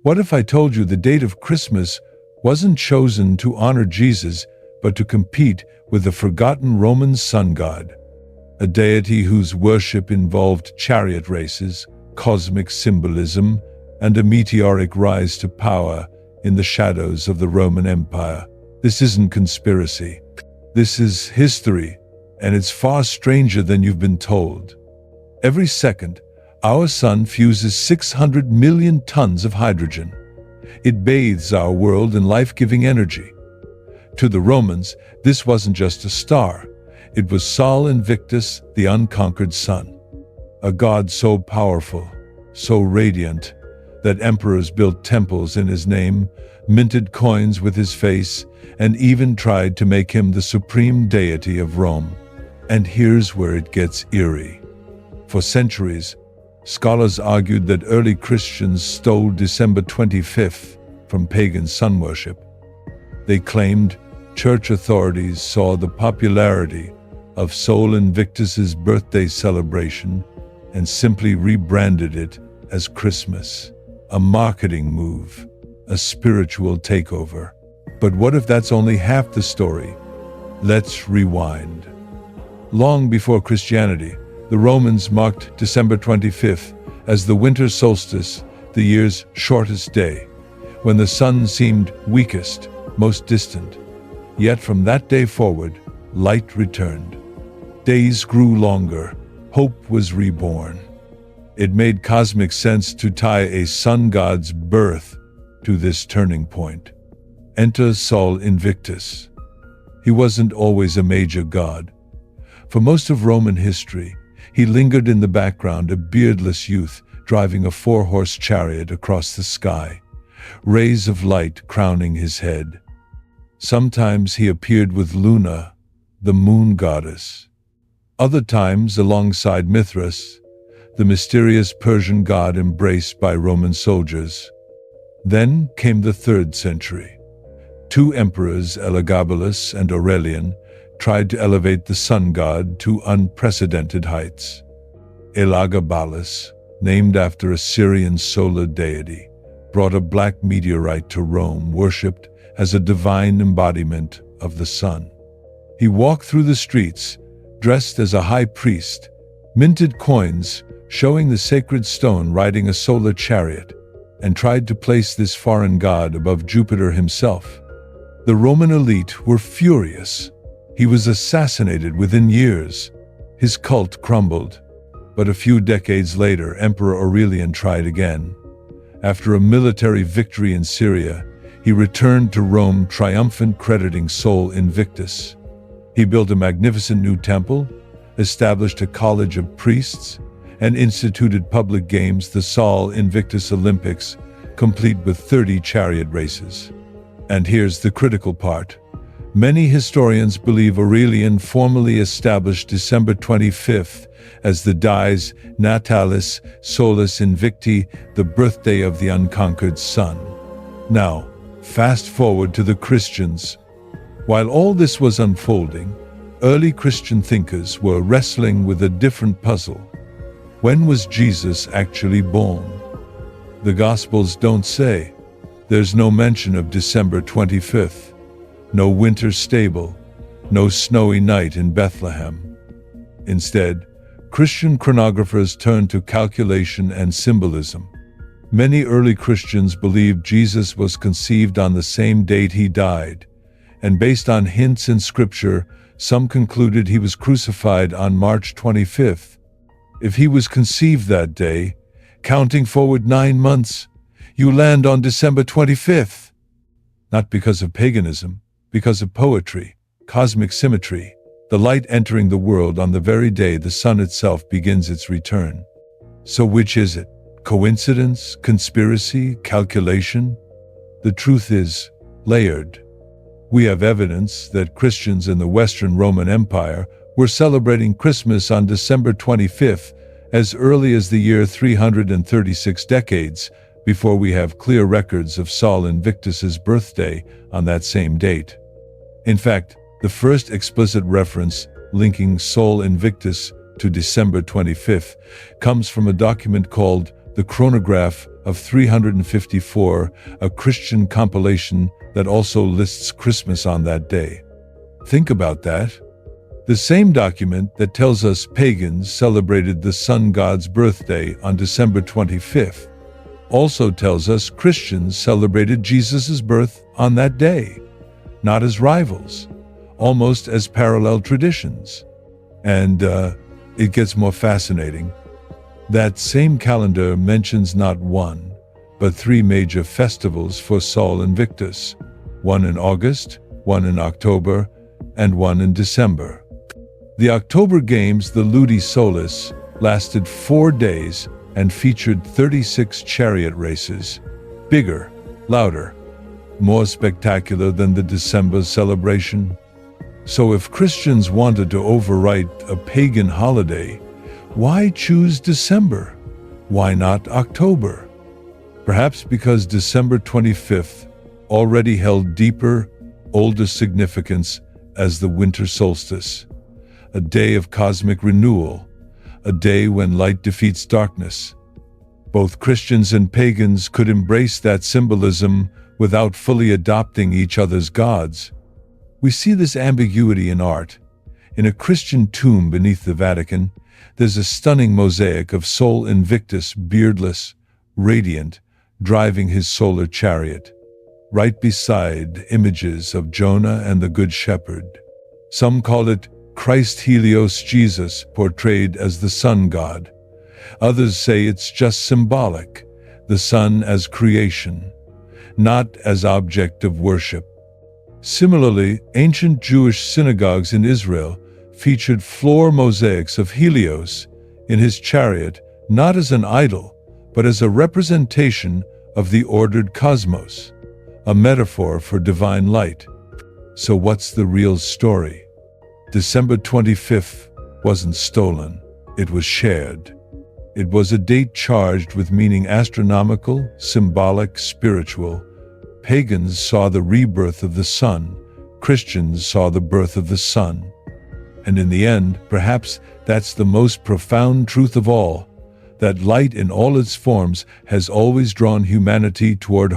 What if I told you the date of Christmas wasn't chosen to honor Jesus, but to compete with the forgotten Roman sun god, a deity whose worship involved chariot races, cosmic symbolism, and a meteoric rise to power in the shadows of the Roman Empire? This isn't conspiracy. This is history, and it's far stranger than you've been told. Every second, our sun fuses 600 million tons of hydrogen. It bathes our world in life-giving energy. To the Romans, this wasn't just a star. It was Sol Invictus, the unconquered sun. A god so powerful, so radiant, that emperors built temples in his name, minted coins with his face, and even tried to make him the supreme deity of Rome. And here's where it gets eerie. For centuries, scholars argued that early Christians stole December 25th from pagan sun worship. They claimed church authorities saw the popularity of Sol Invictus's birthday celebration and simply rebranded it as Christmas. A marketing move, a spiritual takeover. But what if that's only half the story? Let's rewind. Long before Christianity, the Romans marked December 25th as the winter solstice, the year's shortest day, when the sun seemed weakest, most distant. Yet from that day forward, light returned. Days grew longer, hope was reborn. It made cosmic sense to tie a sun god's birth to this turning point. Enter Sol Invictus. He wasn't always a major god. For most of Roman history, he lingered in the background, a beardless youth driving a four-horse chariot across the sky, rays of light crowning his head. Sometimes he appeared with Luna, the moon goddess. Other times alongside Mithras, the mysterious Persian god embraced by Roman soldiers. Then came the 3rd century. Two emperors, Elagabalus and Aurelian, tried to elevate the sun god to unprecedented heights. Elagabalus, named after a Syrian solar deity, brought a black meteorite to Rome, worshipped as a divine embodiment of the sun. He walked through the streets, dressed as a high priest, minted coins showing the sacred stone riding a solar chariot, and tried to place this foreign god above Jupiter himself. The Roman elite were furious. He was assassinated within years. His cult crumbled. But a few decades later, Emperor Aurelian tried again. After a military victory in Syria, he returned to Rome triumphant, crediting Sol Invictus. He built a magnificent new temple, established a college of priests, and instituted public games, the Sol Invictus Olympics, complete with 30 chariot races. And here's the critical part. Many historians believe Aurelian formally established December 25th as the dies natalis solis invicti, the birthday of the unconquered sun. Now, fast forward to the Christians. While all this was unfolding, early Christian thinkers were wrestling with a different puzzle. When was Jesus actually born? The Gospels don't say. There's no mention of December 25th, no winter stable, no snowy night in Bethlehem. Instead, Christian chronographers turned to calculation and symbolism. Many early Christians believed Jesus was conceived on the same date he died, and based on hints in Scripture, some concluded he was crucified on March 25th. If he was conceived that day, counting forward 9 months, you land on December 25th. Not because of paganism, because of poetry, cosmic symmetry, the light entering the world on the very day the sun itself begins its return. So which is it? Coincidence, conspiracy, calculation? The truth is layered. We have evidence that Christians in the Western Roman Empire were celebrating Christmas on December 25th as early as the year 336, decades before we have clear records of Sol Invictus's birthday on that same date. In fact, the first explicit reference linking Sol Invictus to December 25th comes from a document called the Chronograph of 354, a Christian compilation that also lists Christmas on that day. Think about that. The same document that tells us pagans celebrated the sun god's birthday on December 25th also tells us Christians celebrated Jesus' birth on that day, not as rivals, almost as parallel traditions. And it gets more fascinating. That same calendar mentions not one, but three major festivals for Sol Invictus, one in August, one in October, and one in December. The October Games, the Ludi Solis, lasted 4 days and featured 36 chariot races, bigger, louder, more spectacular than the December celebration. So if Christians wanted to overwrite a pagan holiday, why choose December? Why not October? Perhaps because December 25th already held deeper, older significance as the winter solstice, a day of cosmic renewal, a day when light defeats darkness. Both Christians and pagans could embrace that symbolism without fully adopting each other's gods. We see this ambiguity in art. In a Christian tomb beneath the Vatican, there's a stunning mosaic of Sol Invictus, beardless, radiant, driving his solar chariot, right beside images of Jonah and the Good Shepherd. Some call it Christ Helios Jesus, portrayed as the sun god. Others say it's just symbolic, the sun as creation, not as object of worship. Similarly, ancient Jewish synagogues in Israel featured floor mosaics of Helios in his chariot, not as an idol, but as a representation of the ordered cosmos, a metaphor for divine light. So what's the real story? December 25th wasn't stolen, it was shared. It was a date charged with meaning astronomical, symbolic, spiritual. Pagans saw the rebirth of the sun, Christians saw the birth of the sun. And in the end, perhaps that's the most profound truth of all, that light in all its forms has always drawn humanity toward